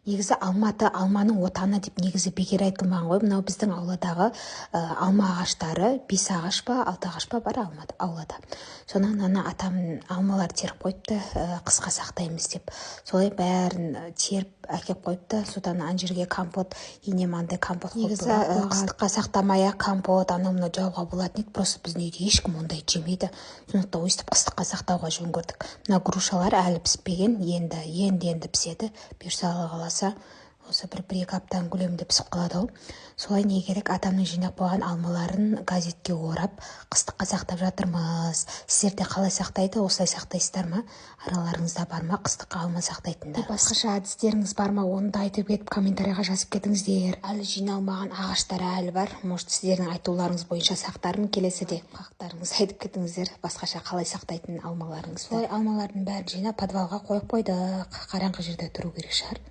Негізі алманың отаны деп негізі бекер айтылмаған ғой. Мынау біздің ауладағы алма ағаштары 5 ағаш па 6 ағаш па бар аулада. Сонан атам алмалар теріп қойыпты, қысқа сақтаймыз деп. Солай бәрін теріп әкеп қойыпты. Содан ана жерге компот, енемандай компот қойып. Негізі қыстыққа сақтамай компот анау жауға болатын еді. Просто біздің үйде ешкім ондай жемейді. Сондықтан өйстіп қыстыққа сақтауға жөн көрдік. Мына грушалар әлі піспеген, енді піседі. Бұйырса Алла қаласа осы бір-екі аптаның көлемінде пісіп қалады-ау. Солай не керек, атамның жинап қойған алмаларын газетке орап қыстыққа сақтап жатырмыз. Сіздер де қалай сақтайды, осылай сақтайсыздар ма? Араларыңызда бар ма қыстыққа алма сақтайтындар? Басқаша әдістеріңіз бар ма? Оны да айтып кетіп комментарийға жазып кетіңіздер. Әлі жиналмаған ағаштар әлі бар. Может, сіздердің айтуларыңыз бойынша сақтармын келесіде. Қақтарыңыз айтып кетіңіздер. Басқаша қалай сақтайтын алмаларыңызды. Солай алмалардың бәрін жинап подвалға қойып қойдық. Қараңғы жерде тұру керек шығар.